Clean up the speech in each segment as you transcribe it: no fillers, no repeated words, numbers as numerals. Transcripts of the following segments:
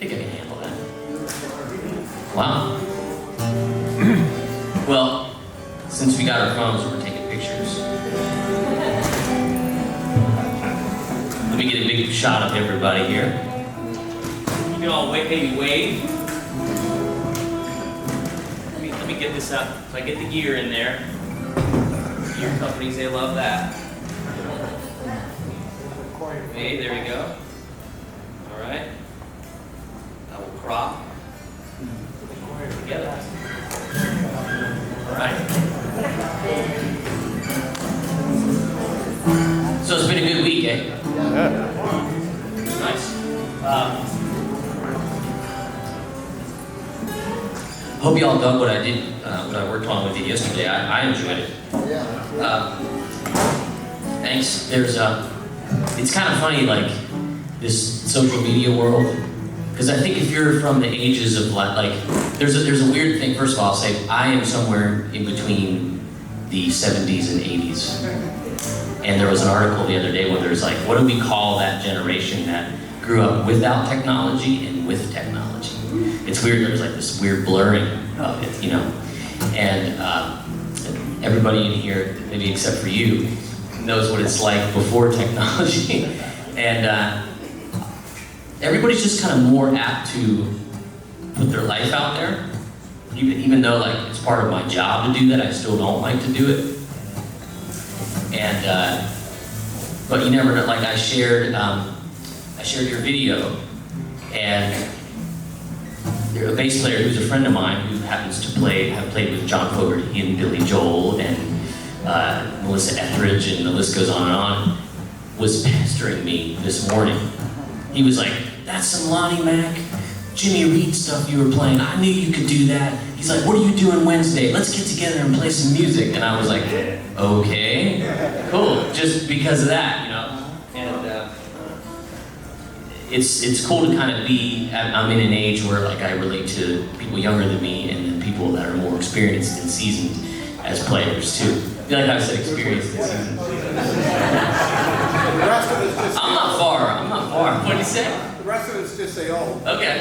think I can handle that. Wow. Well, since we got our phones, we're taking pictures. Let me get a big shot of everybody here. You can all maybe wave. Let me get this up. So I get the gear in there. Gear companies, they love that. Okay, there we go. All right. I will crop together. All right. So it's been a good week, eh? Yeah. Nice. Hope y'all dug what I did, what I worked on with you yesterday. I enjoyed it. Thanks. There's it's kind of funny, like this social media world, because I think if you're from the ages of like, there's a weird thing. First of all, I'll say I am somewhere in between the 70s and 80s, and there was an article the other day where there's like, what do we call that generation that grew up without technology and with technology? It's weird. There's like this weird blurring of it, you know, and everybody in here, maybe except for you, knows what it's like before technology. And everybody's just kind of more apt to put their life out there. Even though like it's part of my job to do that, I still don't like to do it. And but you never know. Like I shared your video, and a bass player who's a friend of mine who happens to have played with John Fogerty and Billy Joel and Melissa Etheridge, and the list goes on, was pestering me this morning. He was like, that's some Lonnie Mac, Jimmy Reed stuff you were playing. I knew you could do that. He's like, what are you doing Wednesday? Let's get together and play some music. And I was like, okay, cool, just because of that, you know. And it's cool to kind of be, I'm in an age where like I relate to people younger than me and then people that are more experienced and seasoned as players too. I feel like I said experienced and seasoned. I'm not far. What did you say? The rest of it's just say old. Okay.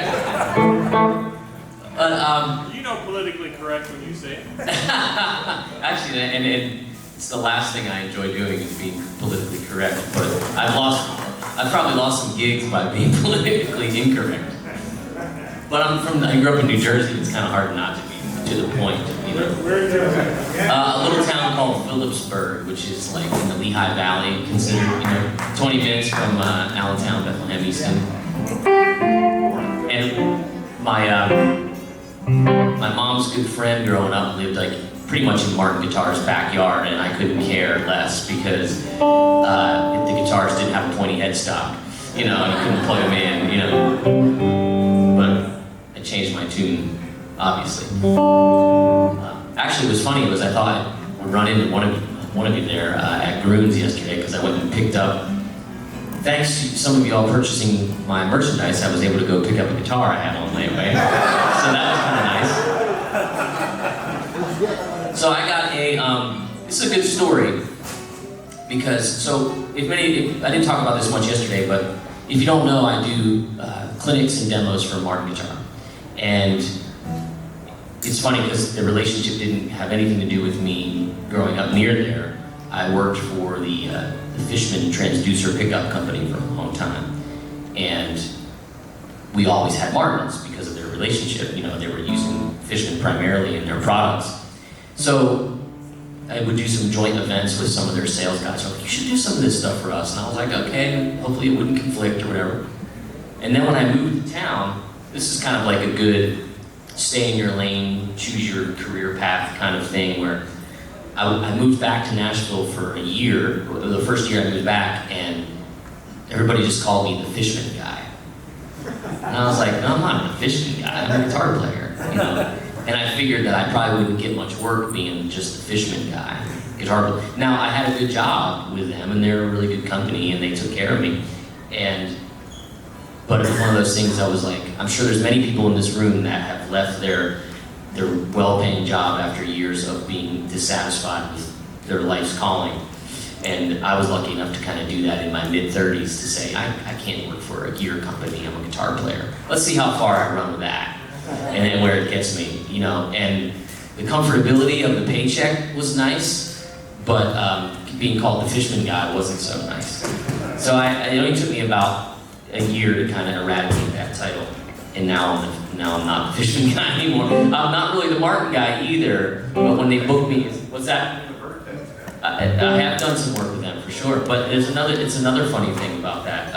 You know politically correct when you say it. Actually, and it's the last thing I enjoy doing is being politically correct, but I've probably lost some gigs by being politically incorrect. But I grew up in New Jersey. It's kind of hard not to be to the point, you know. A little town called Phillipsburg, which is like in the Lehigh Valley, considered, you know, 20 minutes from Allentown, Bethlehem, Easton. And my mom's good friend growing up lived like pretty much in Martin Guitar's backyard, and I couldn't care less because the guitars didn't have a pointy headstock, you know, and you couldn't plug them in, you know. But I changed my tune, obviously. Actually, it was funny. I thought I would run into one of you there at Groon's yesterday because I went and picked up. Thanks to some of y'all purchasing my merchandise, I was able to go pick up a guitar I had on layaway. So that was kind of nice. So I got this is a good story because, I didn't talk about this much yesterday, but if you don't know, I do clinics and demos for Martin Guitar. And it's funny because the relationship didn't have anything to do with me growing up near there. I worked for the Fishman transducer pickup company for a long time. And we always had Martins because of their relationship. You know, they were using Fishman primarily in their products. So I would do some joint events with some of their sales guys. They're like, you should do some of this stuff for us. And I was like, okay, hopefully it wouldn't conflict or whatever. And then when I moved to town, this is kind of like a good stay in your lane, choose your career path kind of thing, where I moved back to Nashville for a year, the first year I moved back, and everybody just called me the Fishman guy. And I was like, no, I'm not a Fishman guy, I'm a guitar player, you know? And I figured that I probably wouldn't get much work being just the Fishman guy, guitar player. Now, I had a good job with them, and they're a really good company, and they took care of me. But it was one of those things I was like, I'm sure there's many people in this room that have left their well-paying job after years of being dissatisfied with their life's calling. And I was lucky enough to kind of do that in my mid-30s to say, I can't work for a gear company, I'm a guitar player. let's see how far I run with that, and then where it gets me, you know. And the comfortability of the paycheck was nice, but being called the fishman guy wasn't so nice. So it only took me about a year to kind of eradicate that title, and now I'm not the fishman guy anymore. I'm not really the Martin guy either, but when they book me, what's that? I have done some work with them for sure, but it's another funny thing about that.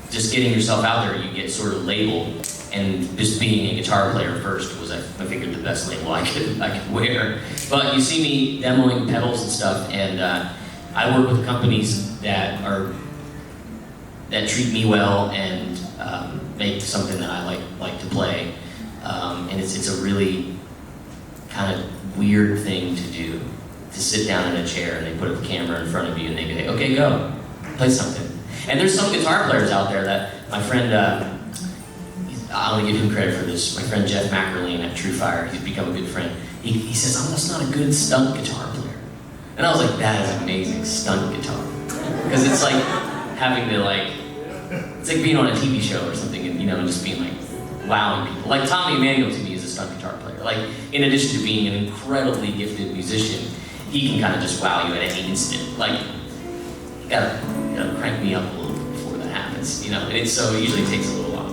Just getting yourself out there, you get sort of labeled, and just being a guitar player first was, I figured, the best label I could wear. But you see me demoing pedals and stuff, and I work with companies that treat me well and make something that I like to play, and it's a really kind of weird thing to do, to sit down in a chair and they put a camera in front of you and they say, okay, go, play something. And there's some guitar players out there that my friend, I want to give him credit for this, my friend Jeff Mackerline at True Fire, he's become a good friend. He says, I'm just not a good stunt guitar player. And I was like, that is amazing, stunt guitar. Because it's like having to it's like being on a TV show or something and, you know, just being like, wowing people. Like Tommy Emmanuel to me is a stunt guitar player. Like, in addition to being an incredibly gifted musician, he can kind of just wow you at any instant. Like, you gotta crank me up a little bit before that happens, you know? And so it usually takes a little while.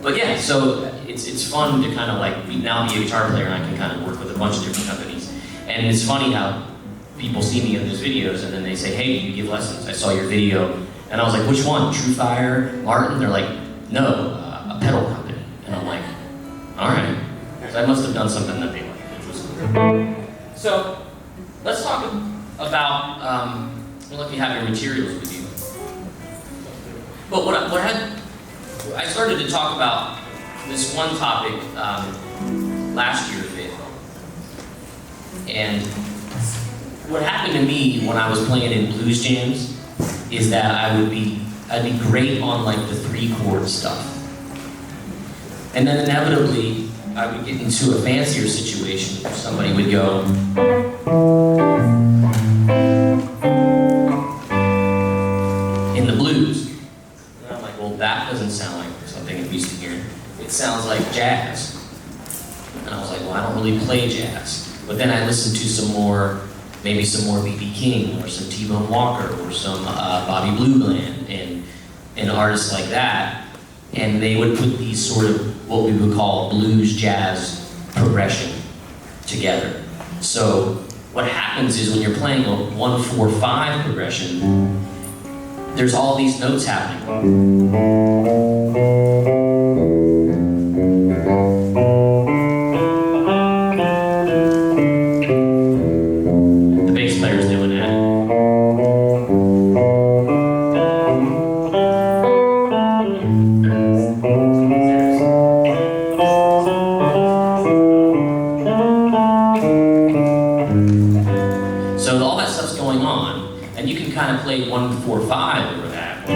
But yeah, so it's fun to kind of now be a guitar player and I can kind of work with a bunch of different companies. And it's funny how people see me in those videos and then they say, hey, you give lessons, I saw your video. And I was like, which one? True Fire, Martin? They're like, no, a pedal company. And I'm like, all right. So I must have done something that they liked, which was cool. So let's talk about, well, if you have your materials with you. But I started to talk about this one topic last year a bit. And what happened to me when I was playing in blues jams is that I'd be great on the 3-chord stuff. And then inevitably, I would get into a fancier situation where somebody would go, in the blues. And I'm like, well, that doesn't sound like something I'm used to hearing. It sounds like jazz. And I was like, well, I don't really play jazz. But then I listened to maybe some more B.B. King, or some T-Bone Walker, or some Bobby Blue Bland, and artists like that, and they would put these sort of, what we would call blues jazz progression together. So what happens is when you're playing a 1-4-5 progression, there's all these notes happening. Play 1-4-5 over that.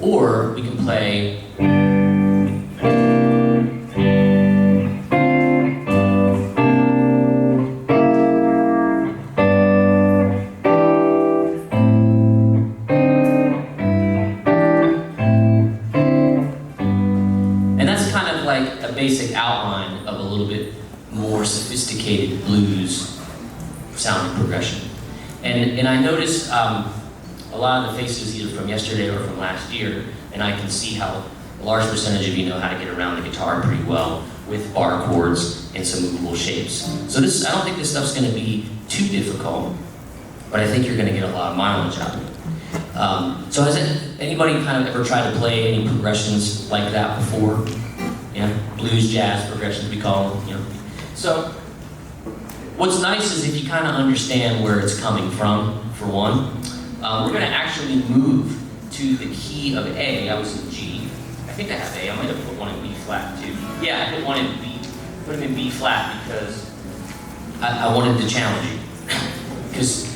Or we can play and that's kind of like a basic outline of a little bit more sophisticated blues sounding progression. And I noticed a lot of the faces either from yesterday or from last year, and I can see how a large percentage of you know how to get around the guitar pretty well with bar chords and some movable shapes. So I don't think this stuff's going to be too difficult, but I think you're going to get a lot of mileage out of it. So has anybody kind of ever tried to play any progressions like that before? Yeah, blues, jazz progressions we call them, you know. So what's nice is if you kind of understand where it's coming from, for one. We're going to actually move to the key of A. I was in G. I think I have A. I might have put one in B flat too. Yeah, I put one in B. Put him in B flat because I wanted to challenge you. Because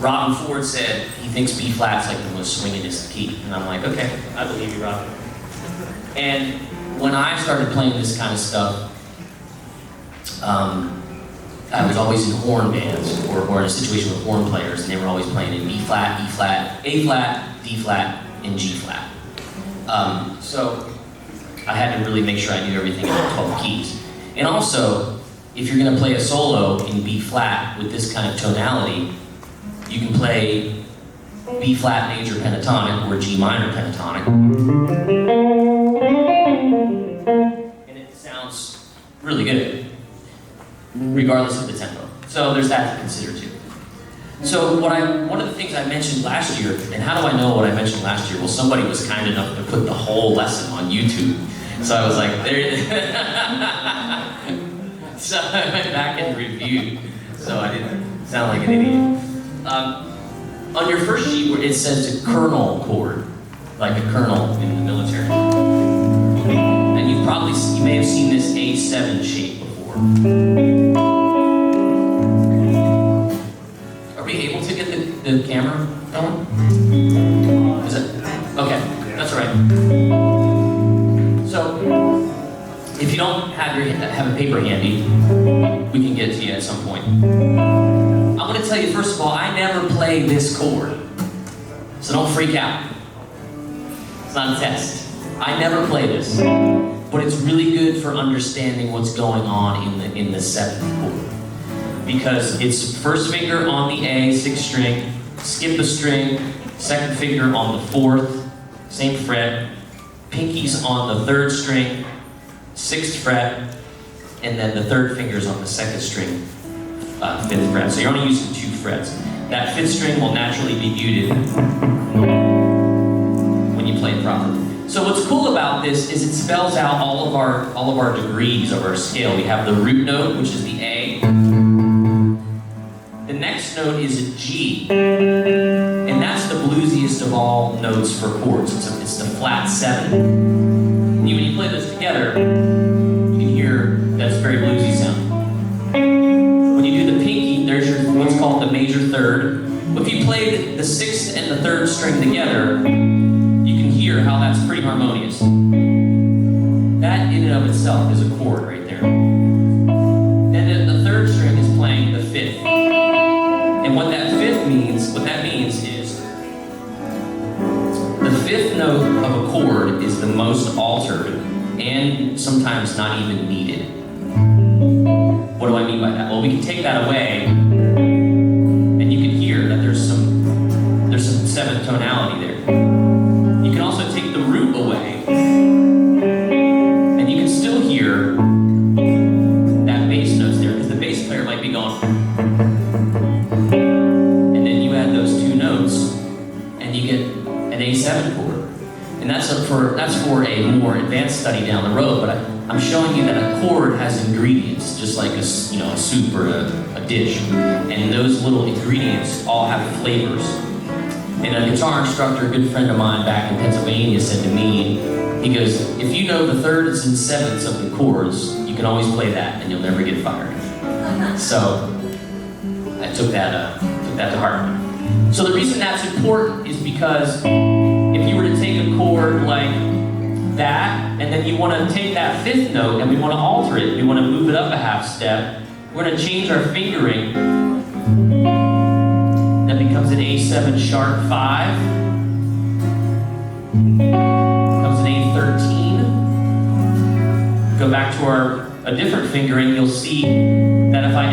Robin Ford said he thinks B flat's like the most swingingest key. And I'm like, okay, I believe you, Robin. And when I started playing this kind of stuff, I was always in horn bands, or in a situation with horn players, and they were always playing in B flat, E flat, A flat, D flat, and G flat. So I had to really make sure I knew everything in the 12 keys. And also, if you're going to play a solo in B flat with this kind of tonality, you can play B flat major pentatonic or G minor pentatonic. And it sounds really good, regardless of the tempo. So there's that to consider too. So one of the things I mentioned last year, and how do I know what I mentioned last year? Well, somebody was kind enough to put the whole lesson on YouTube. So I was like, there. So I went back and reviewed, so I didn't sound like an idiot. On your first sheet, where it says a colonel chord, like a colonel in the military, and you may have seen this A7 shape before. Are we able to get the camera going? Is it? Okay, that's all right. So, if you don't have a paper handy, we can get it to you at some point. I'm going to tell you, first of all, I never play this chord, so don't freak out. It's not a test. I never play this, but it's really good for understanding what's going on in the 7th chord, because it's first finger on the A, 6th string, skip a string, second finger on the 4th, same fret, pinkies on the 3rd string, 6th fret, and then the 3rd finger's on the 2nd string, 5th fret. So you're only using 2 frets. That 5th string will naturally be muted when you play it properly. So what's cool about this is it spells out all of our degrees of our scale. We have the root note, which is the A. The next note is a G, and that's the bluesiest of all notes for chords. It's the flat 7. And when you play those together, you can hear that's very bluesy sound. When you do the pinky, there's your what's called the major 3rd. If you play the 6th and the 3rd string together, you can hear how that's pretty harmonious. That in and of itself is a chord right there. Then the 3rd string is playing the 5th. And what that means is the 5th note of a chord is the most altered and sometimes not even needed. What do I mean by that? Well, we can take that away and you can hear that there's some 7th tonality there. You can also take the root away and you can still hear that bass notes there, because the bass player might be going, and then you add those 2 notes and you get an A7 chord. And that's for a more advanced study down the road, but I'm showing you that a chord has ingredients, just like a soup or a dish. And those little ingredients all have flavors. And a guitar instructor, a good friend of mine back in Pennsylvania, said to me, he goes, if you know the 3rds and 7ths of the chords, you can always play that and you'll never get fired. So I took that to heart. So the reason that's important is because if you were to take a chord like that, and then you want to take that 5th note and we want to alter it, we want to move it up a half step, we're going to change our fingering. That becomes an A7 sharp 5, becomes an A13. Go back to a different fingering, you'll see that if I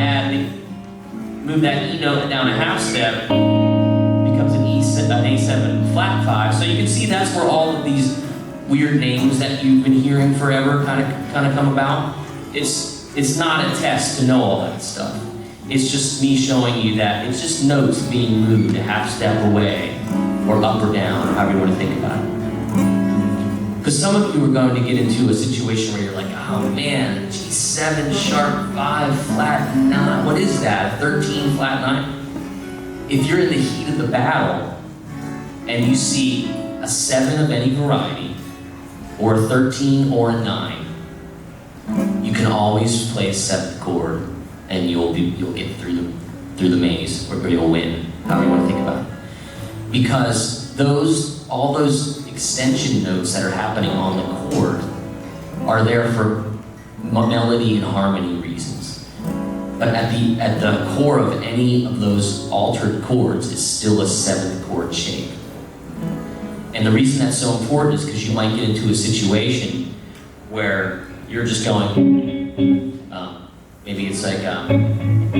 move that E note down a half step, becomes an A7 flat 5. So you can see that's where all of these weird names that you've been hearing forever kind of come about. It's not a test to know all that stuff. It's just me showing you that it's just notes being moved a half step away, or up or down, or however you want to think about it. Because some of you are going to get into a situation where you're like, oh man, G7 sharp 5 flat 9. What is that? 13 flat 9? If you're in the heat of the battle and you see a 7 of any variety, or a 13 or a 9, you can always play a 7th chord and you'll get through the maze, or you'll win, however you want to think about it. Because all those extension notes that are happening on the chord are there for melody and harmony reasons. But at the core of any of those altered chords is still a 7th chord shape. And the reason that's so important is because you might get into a situation where you're just going, maybe it's like, and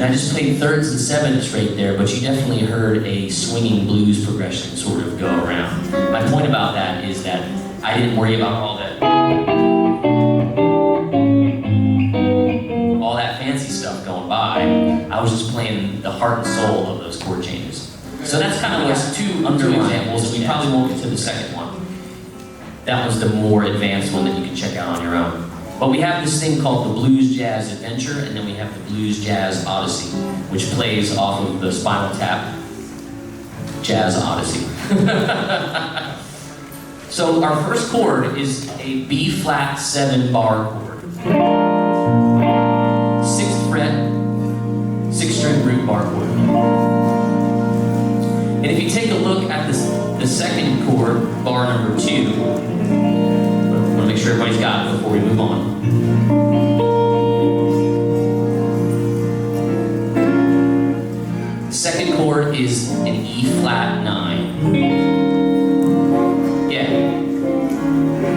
I just played 3rds and 7ths right there, but you definitely heard a swinging blues progression sort of go around. My point about that is that I didn't worry about all that fancy stuff going by. I was just playing the heart and soul of those chord changes. So that's kind of those 2 examples. We probably won't get to the second one. That was the more advanced one that you can check out on your own. But we have this thing called the Blues Jazz Adventure, and then we have the Blues Jazz Odyssey, which plays off of the Spinal Tap Jazz Odyssey. So our first chord is a B flat 7 bar chord. 6th fret, 6-string root bar chord. And if you take a look at the second chord, bar number 2, I want to make sure everybody's got it before we move on. The second chord is an E flat 9. Yeah,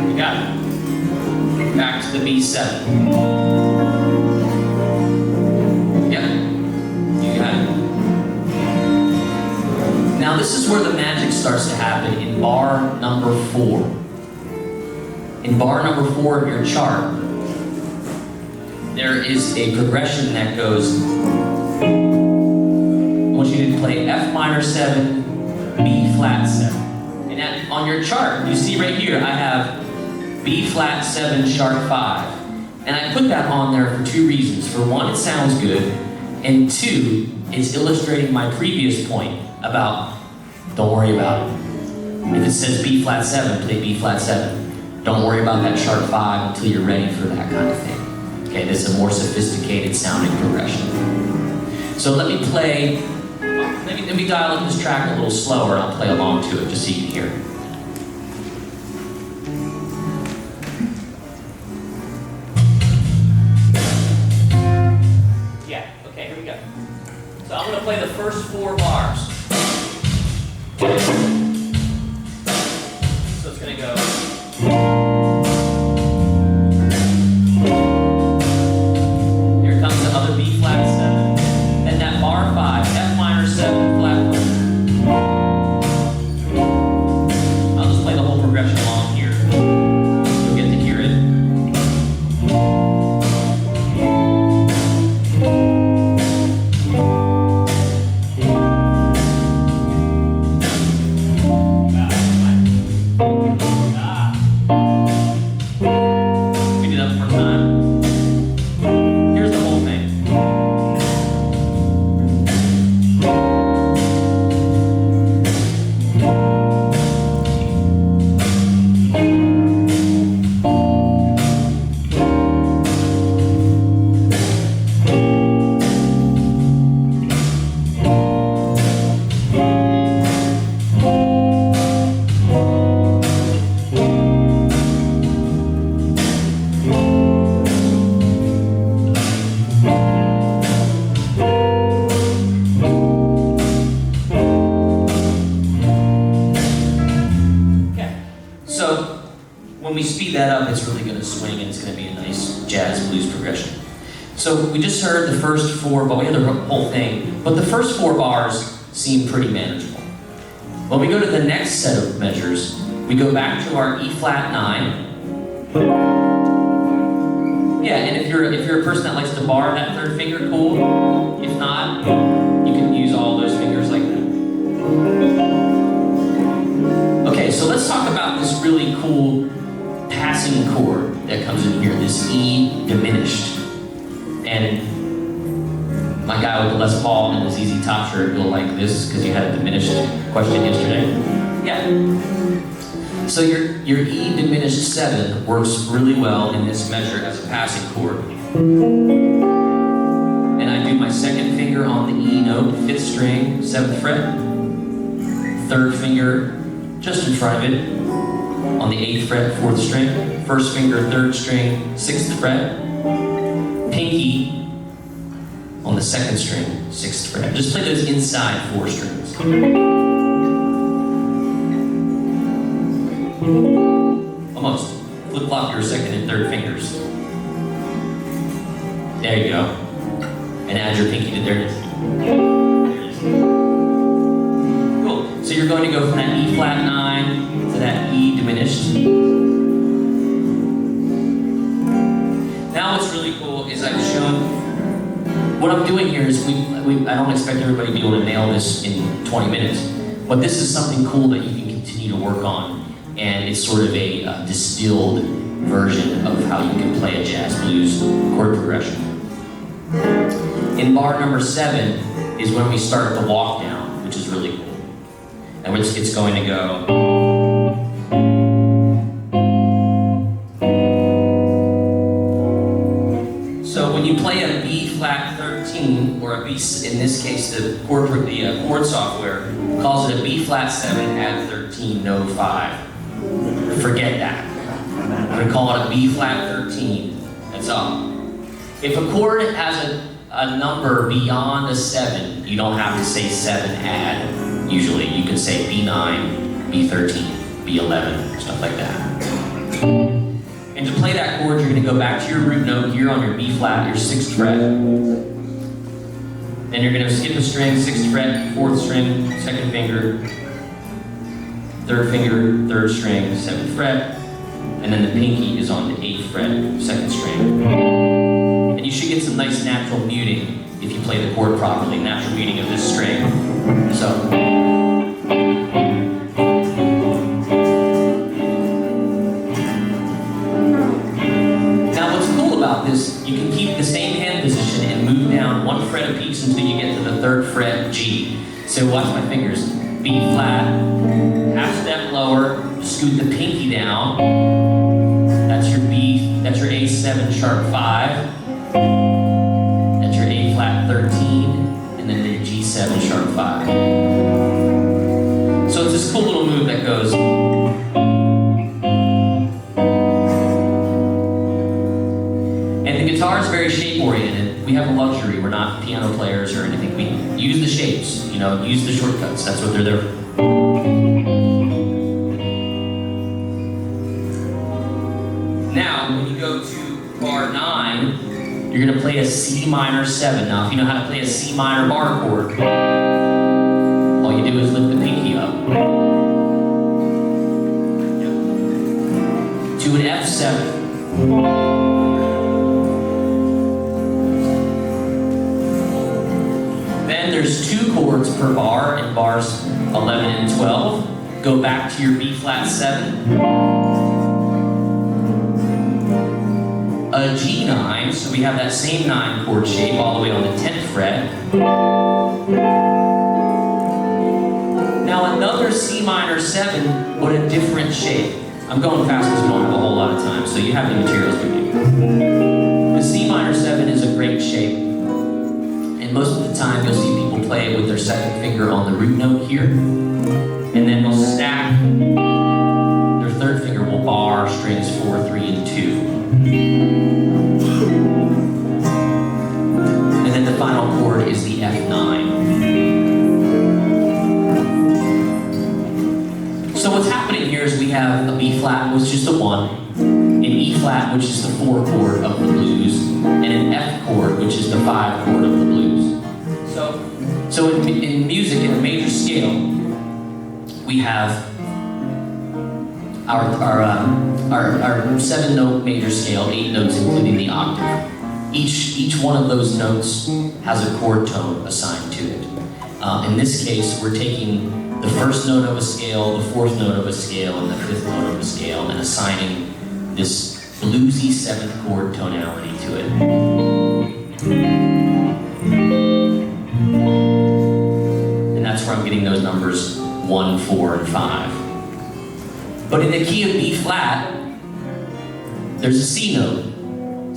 you got it. Back to the B7. Yeah, you got it. Now this is where the magic starts to happen in bar number 4. In bar number 4 of your chart, there is a progression that goes, I want you to play F minor 7, B flat 7. And on your chart, you see right here, I have B flat 7 sharp 5. And I put that on there for 2 reasons. For one, it sounds good, and 2, it's illustrating my previous point about don't worry about it. If it says B flat 7, play B flat 7. Don't worry about that sharp 5 until you're ready for that kind of thing. Okay, this is a more sophisticated sounding progression. So let me play, let me dial up this track a little slower and I'll play along to it just so you can hear it. Yeah, okay, here we go. So I'm going to play the first 4 bars. So it's going to go. Here comes the other B flat 7. Then that bar 5, F minor 7, flat 1. I'll just play the whole progression along here. You'll get to hear it. When we speed that up, it's really going to swing and it's going to be a nice jazz blues progression. So we just heard the first 4, but we had the whole thing. But the first 4 bars seem pretty manageable. When we go to the next set of measures, we go back to our E flat 9. Yeah, and if you're a person that likes to bar that 3rd finger, cool. If not, you can use all those fingers like that. Okay, so let's talk about this really cool passing chord that comes in here, this E diminished. And my guy with the Les Paul and the ZZ Top shirt, you'll like this because you had a diminished question yesterday. Yeah. So your E diminished 7 works really well in this measure as a passing chord. finger on the E note, 5th string, 7th fret. 3rd finger just in front of it on the 8th fret, 4th string. 1st finger, 3rd string, 6th fret. Pinky on the 2nd string, 6th fret. Just play those inside 4 strings. Almost. Flip-flop your 2nd and 3rd fingers. There you go. And add your pinky to there it is. Cool. So you're going to go from that E flat 9 to that E diminished. Now what's really cool is I've shown, what I'm doing here is I don't expect everybody to be able to nail this in 20 minutes, but this is something cool that you can continue to work on, and it's sort of a distilled version of how you can play a jazz blues chord progression. In bar number 7 is when we start the walk down, which is really cool. And it's going to go. So when you play a B flat 13, or a B, in this case the chord software calls it a B flat 7 add 13, no 5. Forget that. I'm going to call it a B flat 13. That's all. If a chord has a number beyond a 7, you don't have to say 7 add. Usually, you can say B9, B13, B11, stuff like that. And to play that chord, you're going to go back to your root note here on your B flat, your 6th fret. Then you're going to skip a string, 6th fret, 4th string, 2nd finger, 3rd finger, 3rd string, 7th fret. And then the pinky is on the 8th fret, 2nd string. And you should get some nice natural muting if you play the chord properly, natural muting of this string. So. Now what's cool about this, you can keep the same hand position and move down 1 fret apiece until you get to the 3rd fret G. So watch my fingers. B flat, half step lower, scoot the pinky down. That's your B, that's your A7 sharp 5. That's your A flat 13, and then the G7 sharp 5. So it's this cool little move that goes. And the guitar is very shape oriented. We have a luxury, we're not piano players or anything. We use the shapes, use the shortcuts. That's what they're there for. Now, when you go to bar 9, you're going to play a C minor 7. Now, if you know how to play a C minor bar chord, all you do is lift the pinky up to an F7. Then there's 2 chords per bar in bars 11 and 12. Go back to your B flat 7. A G9, so we have that same 9 chord shape all the way on the 10th fret. Now another C minor 7, but a different shape. I'm going fast because we don't have a whole lot of time, so you have the materials with you. The C minor 7 is a great shape, and most of the time you'll see people play it with their 2nd finger on the root note here, and then they'll stack. Their 3rd finger will bar strings 4, 3, and 2. And then the final chord is the F9. So what's happening here is we have a B flat, which is the 1, an E flat, which is the 4 chord of the blues, and an F chord, which is the 5 chord of the blues. So in music, in a major scale, we have our 7-note major scale, 8 notes including the octave. Each one of those notes has a chord tone assigned to it. In this case, we're taking the 1st note of a scale, the 4th note of a scale, and the 5th note of a scale, and assigning this bluesy 7th chord tonality to it. And that's where I'm getting those numbers 1, 4, and 5. But in the key of B flat, there's a C note.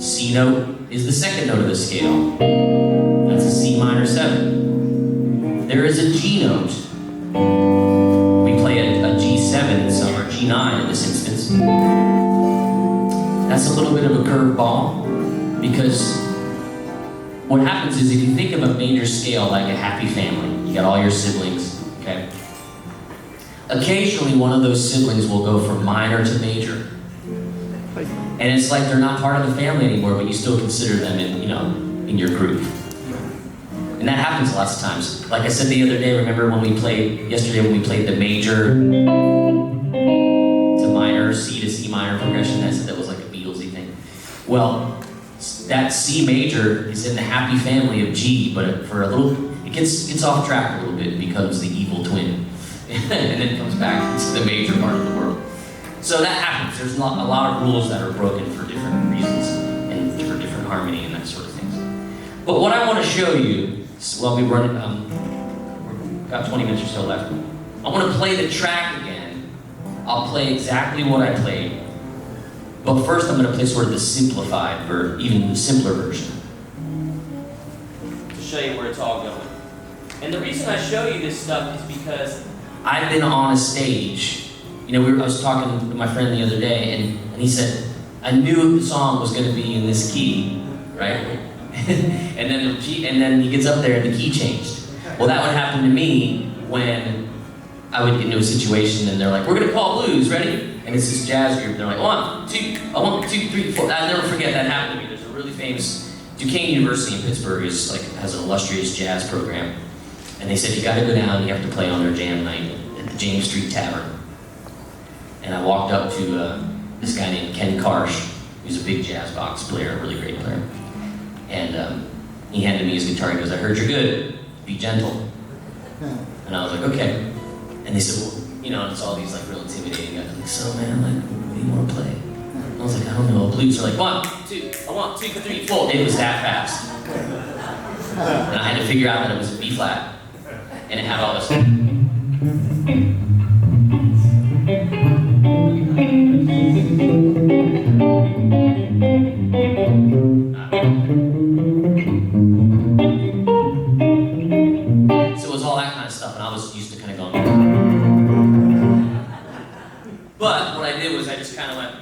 C note is the 2nd note of the scale. That's a C minor 7. There is a G note. We play a G7 in some, or G9 in this instance. That's a little bit of a curveball, because what happens is if you think of a major scale like a happy family, you got all your siblings, okay? Occasionally one of those siblings will go from minor to major. And it's like they're not part of the family anymore, but you still consider them in your group. And that happens lots of times. Like I said the other day, remember yesterday when we played the major to minor, C to C minor progression? I said that was like a Beatlesy thing. Well, that C major is in the happy family of G, but for a little, it gets off track a little bit and becomes the evil twin. And then comes back to the major part of the world. So that happens. There's a lot of rules that are broken for different reasons and for different harmony and that sort of things. But what I want to show you, while we run, we've got 20 minutes or so left. I want to play the track again. I'll play exactly what I played. But first I'm going to play sort of the simplified, or even the simpler version, to show you where it's all going. And the reason I show you this stuff is because I've been on a stage. I was talking to my friend the other day, and he said, I knew the song was going to be in this key, right? and then he gets up there and the key changed. Well, that would happen to me when I would get into a situation and they're like, we're going to call blues, ready? And it's this jazz group. They're like, 1, 2, 1, 2, 3, 4. I'll never forget that happened to me. There's a really famous Duquesne University in Pittsburgh has an illustrious jazz program. And they said, you got to go down, you have to play on their jam night at the James Street Tavern. And I walked up to this guy named Ken Karsh, who's a big jazz box player, a really great player. And he handed me his guitar. He goes, I heard you're good, be gentle. And I was like, okay. And they said, well, it's all these like real intimidating guys. I'm like, so man, like, what do you want to play? And I was like, I don't know, blues. They're like, 1, 2, 1, 2, 3, 4. It was that fast. And I had to figure out that it was a B flat. And it had all this. So it was all that kind of stuff, and I was used to kind of going. But what I did was I just kind of went.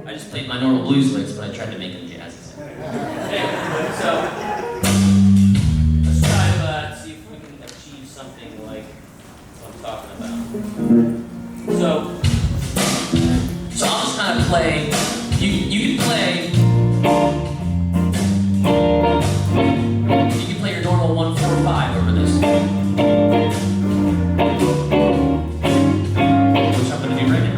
I just played my normal blues licks, but I tried to make them jazzy. Anyway, so let's try to see if we can achieve something like what I'm talking about. So I'll just kind of play. You can play. You can play your normal 1, 4, 5 over this. Which I'm going to do right now.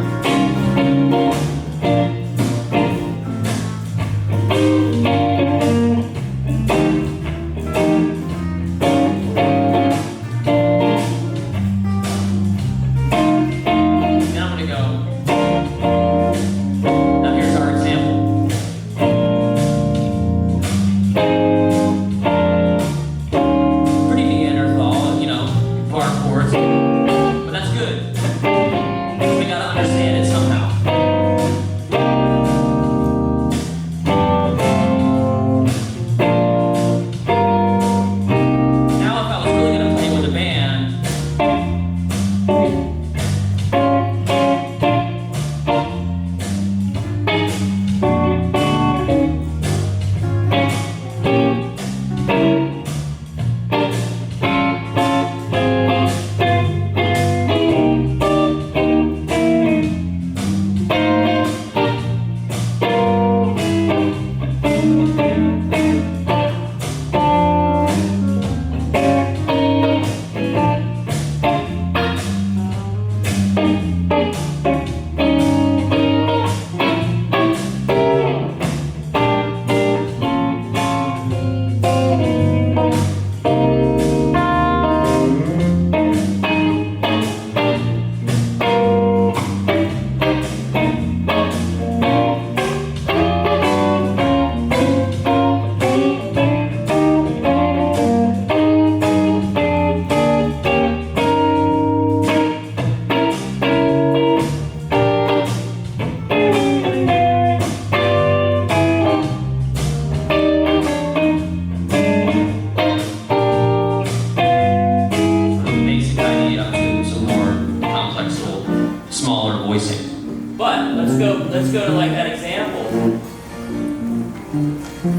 Let's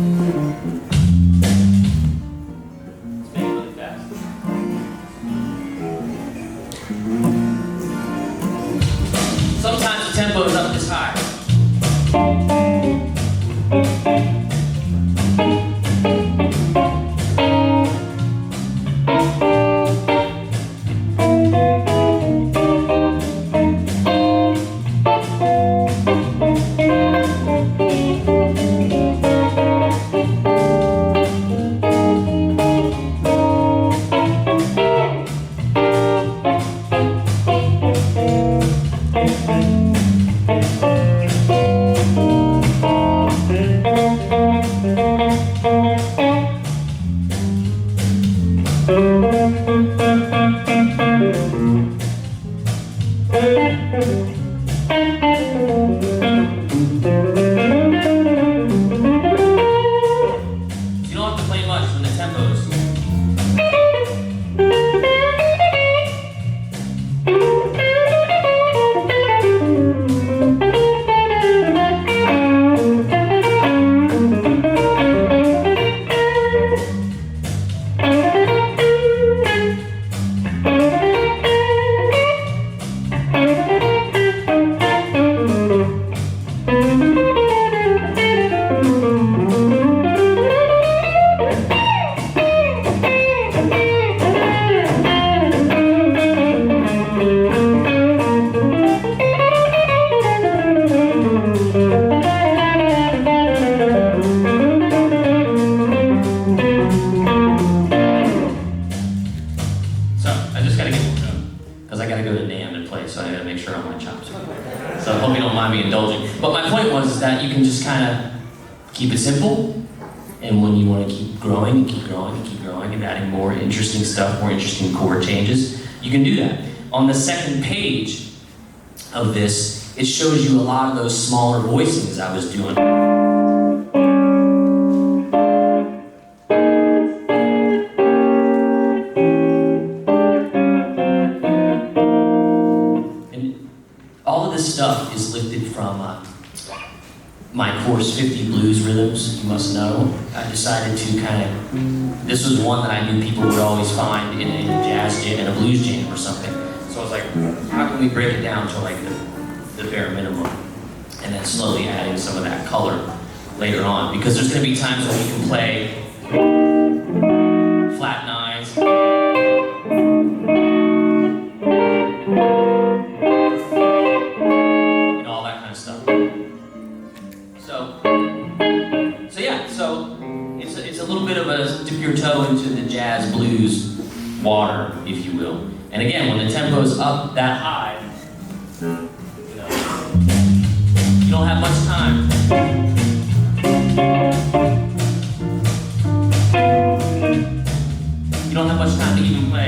make it really fast. Sometimes the tempo is up this high. You don't have to play much when the tempo's. Because I gotta go to NAMM and play, so I gotta make sure I'm on chops. So I hope you don't mind me indulging. But my point was that you can just kind of keep it simple, and when you want to keep growing and keep growing and keep growing and adding more interesting stuff, more interesting chord changes, you can do that. On the second page of this, it shows you a lot of those smaller voicings I was doing. All of this stuff is lifted from my course, 50 Blues Rhythms, you must know. I decided to this was one that I knew people would always find in a jazz jam, in a blues jam or something. So I was like, how can we break it down to like the bare minimum? And then slowly adding some of that color later on. Because there's gonna be times when you can play flat nines, So it's a little bit of a dip your toe into the jazz blues water, if you will. And again, when the tempo's up that high, you don't have much time. You don't have much time to even play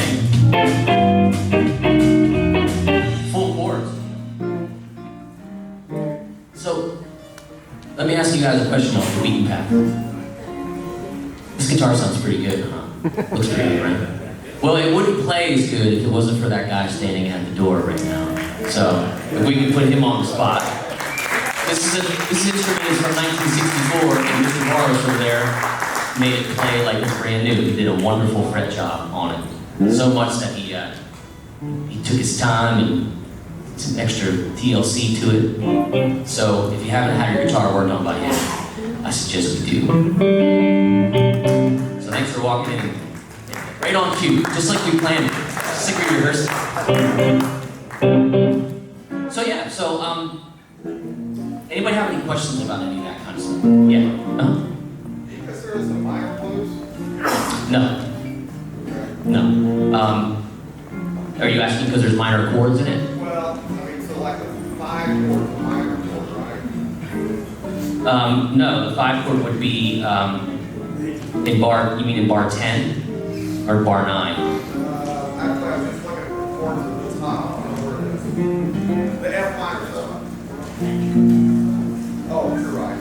full chords. So let me ask you guys a question off the beaten path. This guitar sounds pretty good, huh? Looks pretty good, right? Well, it wouldn't play as good if it wasn't for that guy standing at the door right now. So, if we can put him on the spot. This instrument is from 1964, and Mr. Morris over there made it play like it's brand new. He did a wonderful fret job on it. So much that he took his time and some extra TLC to it. So if you haven't had your guitar worked on by him, I suggest we do. So thanks for walking in. Right on cue, just like we planned it. Just like we rehearsed it. So yeah, anybody have any questions about any of that kind of stuff? Yeah? Because there is a minor blues? No. No. Are you asking because there's minor chords in it? Well, I mean, so like a 5 chord, a minor chord, right? No, the 5 chord would be in bar, you mean in bar 10 or bar 9? Actually, I was just looking at the chords at the top. I don't know where it is. The F minor stuff. Oh, you're right.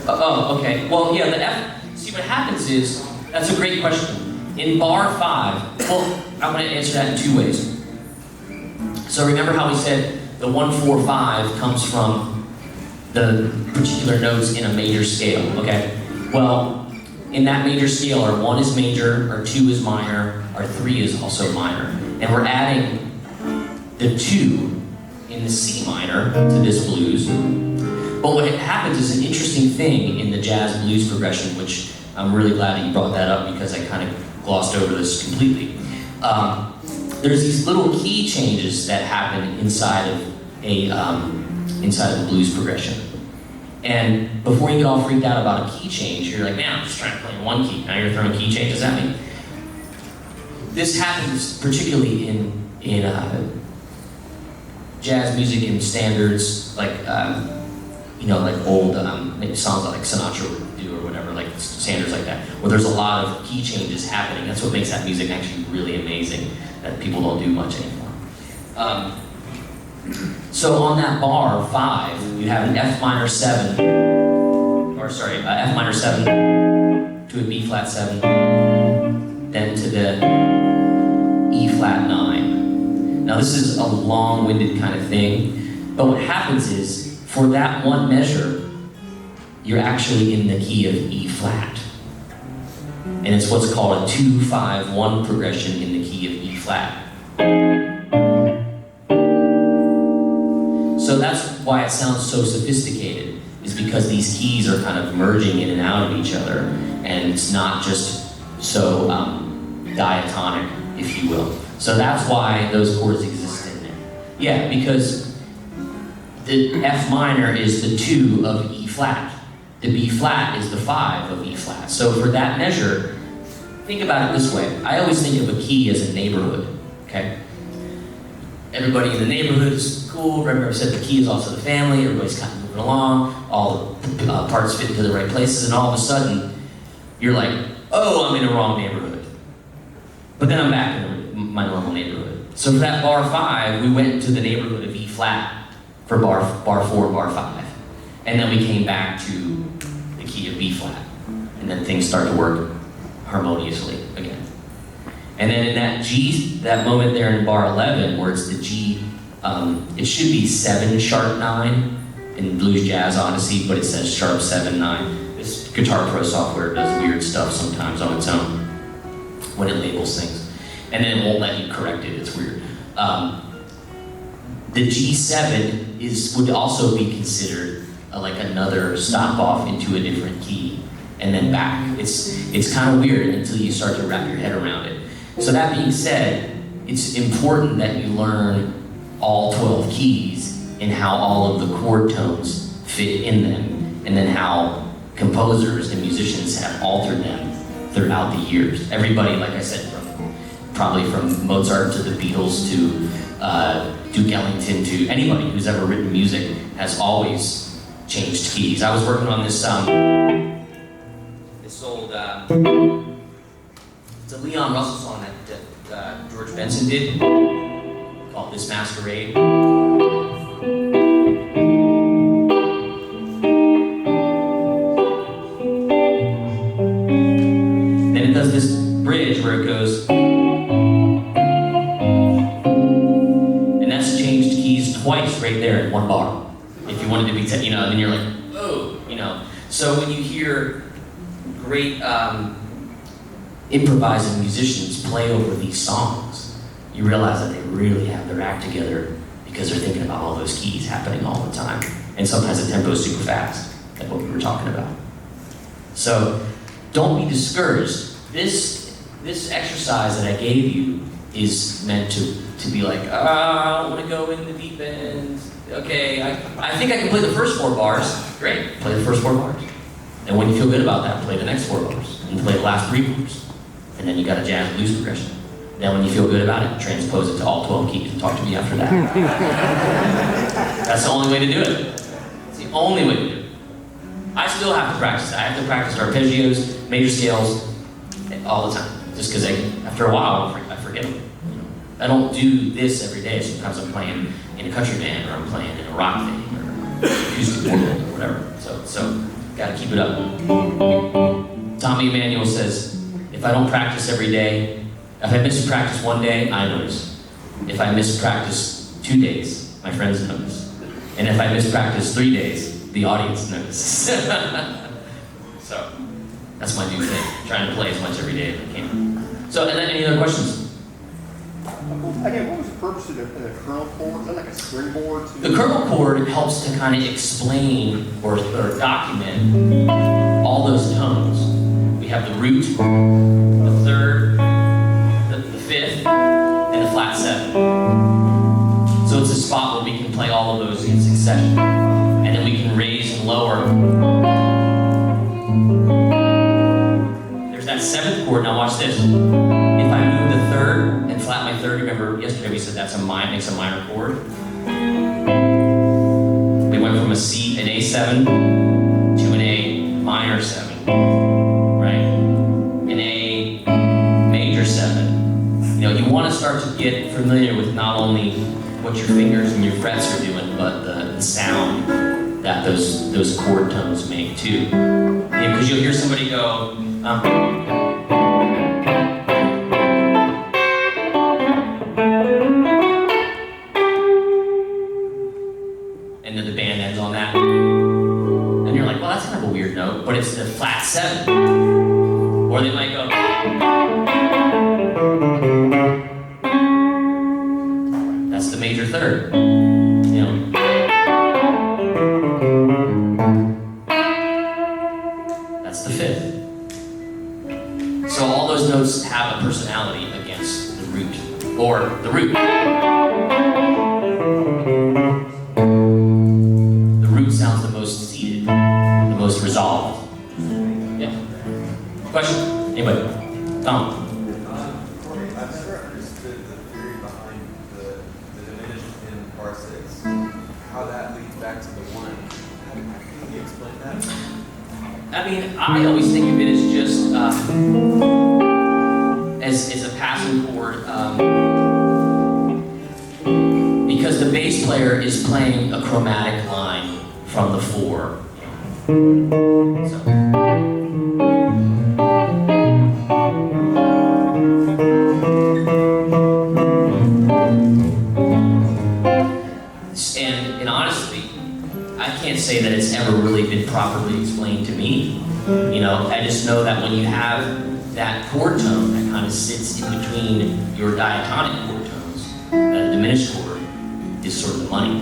Oh, okay. Well, yeah, the F, see what happens is, that's a great question. In bar 5, well, I'm going to answer that in 2 ways. So remember how we said the 1, 4, 5 comes from the particular notes in a major scale, okay? Well, in that major scale, our 1 is major, our 2 is minor, our 3 is also minor. And we're adding the 2 in the C minor to this blues. But what happens is an interesting thing in the jazz blues progression, which I'm really glad that you brought that up because I kind of glossed over this completely. There's these little key changes that happen inside of the blues progression. And before you get all freaked out about a key change, you're like, man, I'm just trying to play in 1 key. Now you're throwing key changes at me. This happens particularly in jazz music and standards, like like old maybe songs like Sinatra would do or whatever, like standards like that, where there's a lot of key changes happening. That's what makes that music actually really amazing, that people don't do much anymore. So on that bar 5, you have an F minor 7, F minor 7 to a B flat 7, then to the E flat 9. Now this is a long-winded kind of thing, but what happens is, for that one measure, you're actually in the key of E flat. And it's what's called a 2-5-1 progression in the key of E flat. So that's why it sounds so sophisticated, is because these keys are kind of merging in and out of each other, and it's not just so diatonic, if you will. So that's why those chords exist in there. Yeah, because the F minor is the 2 of E flat. The B flat is the 5 of E flat. So for that measure, think about it this way. I always think of a key as a neighborhood, okay? Everybody in the neighborhood is cool. Remember I said the key is also the family. Everybody's kind of moving along. All the parts fit into the right places, and all of a sudden, you're like, oh, I'm in the wrong neighborhood. But then I'm back in my normal neighborhood. So for that bar 5, we went to the neighborhood of E flat for bar 4 and bar 5. And then we came back to the key of B flat. And then things start to work harmoniously again. And then in that G, that moment there in bar 11, where it's the G, it should be 7 sharp 9 in Blues Jazz Odyssey, but it says sharp 7 9. This Guitar Pro software does weird stuff sometimes on its own when it labels things. And then it won't let you correct it, it's weird. The G7 would also be considered like another stop off into a different key and then back. It's kind of weird until you start to wrap your head around it. So that being said, it's important that you learn all 12 keys and how all of the chord tones fit in them, and then how composers and musicians have altered them throughout the years. Everybody, like I said, probably from Mozart to the Beatles to Duke Ellington to anybody who's ever written music has always changed keys. I was working on this old it's a Leon Russell song that George Benson did called This Masquerade. Then it does this bridge where it goes, and that's changed keys twice right there in one bar. If you wanted to be, then you're like, oh, So when you hear great improvising musicians play over these songs, you realize that they really have their act together because they're thinking about all those keys happening all the time. And sometimes the tempo is super fast, like what we were talking about. So don't be discouraged. This exercise that I gave you is meant to be like, I don't want to go in the deep end. Okay, I think I can play the first 4 bars. Great, play the first 4 bars. And when you feel good about that, play the next 4 bars. And play the last 3 bars. And then you got a jazz blues progression. Then when you feel good about it, transpose it to all 12 keys and talk to me after that. That's the only way to do it. It's the only way to do it. I still have to practice. I have to practice arpeggios, major scales, all the time. Just because after a while, I forget them. I don't do this every day. Sometimes I'm playing in a country band, or I'm playing in a rock thing, or acoustic world, or whatever. So gotta keep it up. Tommy Emmanuel says, if I don't practice every day, if I miss practice 1 day, I notice. If I miss practice 2 days, my friends notice. And if I miss practice 3 days, the audience notices. So that's my new thing, trying to play as much every day as I can. So, and then any other questions? Again, what was the purpose of the kernel chord? Is that like a springboard? The kernel chord helps to kind of explain or document all those tones. We have the root, the third, the fifth, and the flat seven. So it's a spot where we can play all of those in succession. And then we can raise and lower. There's that seventh chord. Now watch this. If I move the third and flat my third, remember yesterday we said that's makes a minor chord. We went from an A7 to an A minor 7, right? An A major 7. You know, you want to start to get familiar with not only what your fingers and your frets are doing, but the sound that those chord tones make too. Because you'll hear somebody go, and then the band ends on that. And you're like, well, that's kind of a weird note, but it's the flat 7. Or they might go, that's the major third. You know. That's the fifth. So all those notes have a personality against the root, or the root. The root sounds the most seated, the most resolved. Yeah. Question? Anybody? Tom? Courtney, I've never understood the theory behind the diminished in bar 6. How that leads back to the 1. Can you explain that? I mean, I always think of it as just as a passing chord, because the bass player is playing a chromatic line from the 4. So. And honestly, I can't say that it's ever really been properly explained to me. You know, I just know that when you have that chord tone that kind of sits in between your diatonic chord tones, that diminished chord is sort of the money,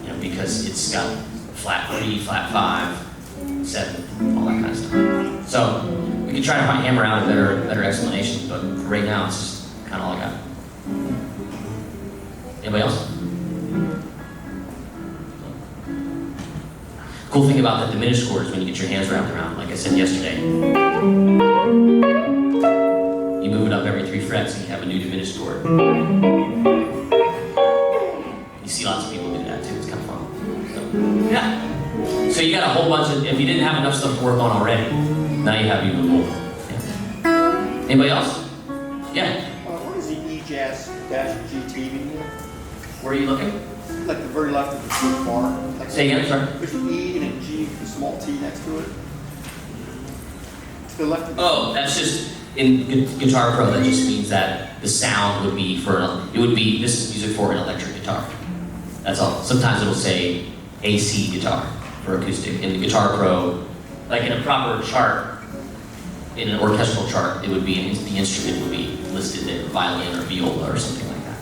you know, because it's got flat 3, flat 5, 7, all that kind of stuff. So we can try to hammer out a better explanation, but right now it's just kind of all I got. Anybody else? Cool thing about the diminished chord is when you get your hands wrapped around, like I said yesterday. You move it up every 3 frets and you have a new diminished chord. You see lots of people do that too, it's kind of fun. So, yeah. So you got a whole bunch of, if you didn't have enough stuff to work on already, now you have even more. Yeah. Anybody else? Yeah. What does the E-Jazz-GT mean? Where are you looking? Like the very left of the first bar. Like Say again, sorry. there's an E and a G, a small T next to it. To the left of the... Oh, that's just, in Guitar Pro, that just means that the sound would be for, this is music for an electric guitar. That's all. Sometimes it'll say AC guitar for acoustic. In the Guitar Pro, like in a proper chart, in an orchestral chart, it would be, the instrument would be listed there, violin or viola or something like that.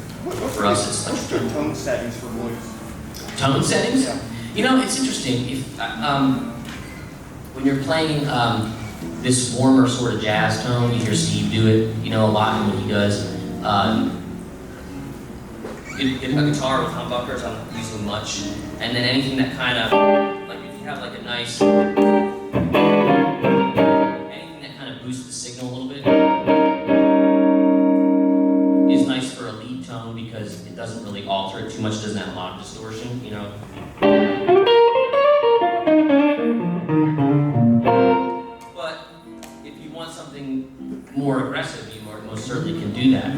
For us, it's What's the tone settings for blues? tone settings. Yeah. You know, it's interesting. If when you're playing this warmer sort of jazz tone, you hear Steve do it, you know, a lot. And when he does, get a guitar with humbuckers. I don't use them much, and then anything that kind of like if you have like a nice anything that kind of boosts the signal a little bit is nice for a lead tone because it doesn't really alter it too much. It doesn't have a lot of distortion, you know. But if you want something more aggressive, you most certainly can do that.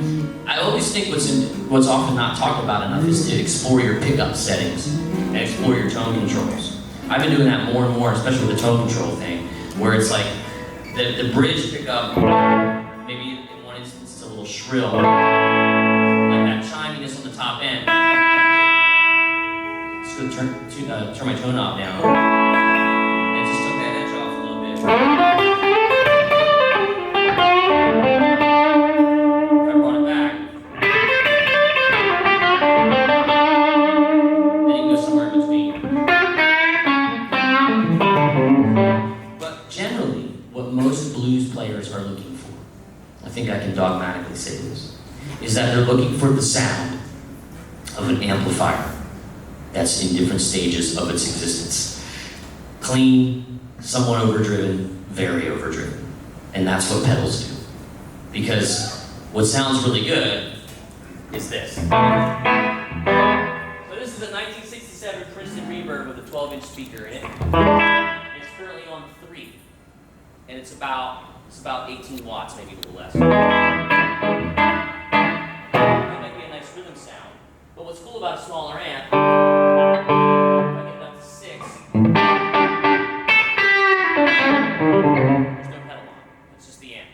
I always think what's often not talked about enough is to explore your pickup settings and explore your tone controls. I've been doing that more and more, especially with the tone control thing, where it's like the bridge pickup, maybe in one instance it's a little shrill, like that chiminess on the top end. turn my tone knob down, and just took that edge off a little bit. If I brought it back, then you can go somewhere in between. But generally, what most blues players are looking for, I think I can dogmatically say this, is that they're looking for the sound of an amplifier that's in different stages of its existence. Clean, somewhat overdriven, very overdriven. And that's what pedals do. Because what sounds really good is this. So this is a 1967 Princeton Reverb with a 12-inch speaker in it. It's currently on 3. And it's about 18 watts, maybe a little less. That might be a nice rhythm sound. But what's cool about a smaller amp, if I get it up to 6, there's no pedal on. It's just the amp.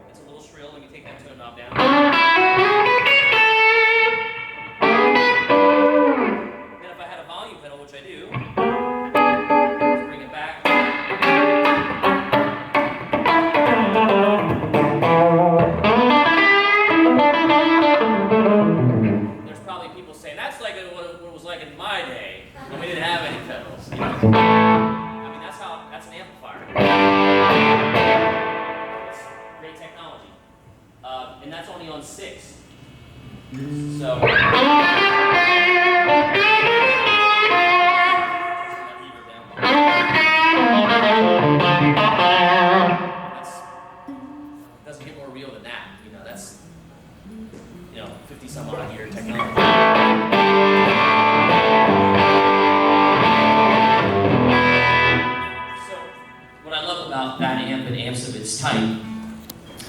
It's a little shrill. Let me take that tone knob down. Then if I had a volume pedal, which I do, let's bring it back. There's probably people saying, that's like what it was like in my day, when we didn't have any pedals. You know? I mean, that's an amplifier. It's great technology. And that's only on 6. So, doesn't get more real than that. You know, that's 50 some odd year technology. So, what I love about that amp and amps of its type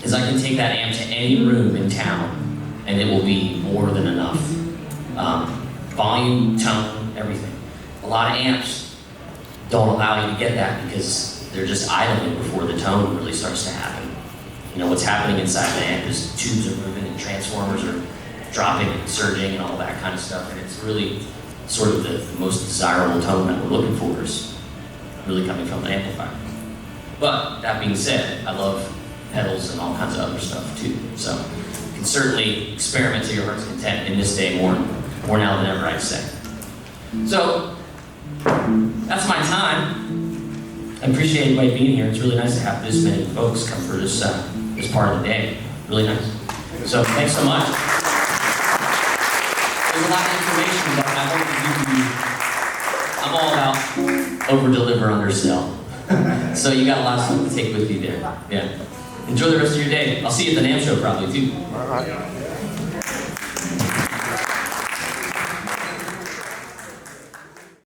is I can take that amp to any room in town and it will be more than enough. Volume, tone, everything. A lot of amps don't allow you to get that because they're just idling before the tone really starts to happen. You know, what's happening inside the amp is tubes are moving and transformers are dropping and surging and all that kind of stuff, and it's really sort of the most desirable tone that we're looking for is really coming from an amplifier. But that being said, I love pedals and all kinds of other stuff too. So you can certainly experiment to your heart's content in this day more now than ever, I'd say. So that's my time. I appreciate everybody being here. It's really nice to have this many folks come for this part of the day. Really nice. So thanks so much. There's a lot of information that I hope that you can. I'm all about over-deliver, undersell. So you got a lot of stuff to take with you there. Yeah. Enjoy the rest of your day. I'll see you at the NAMM show probably too. All right.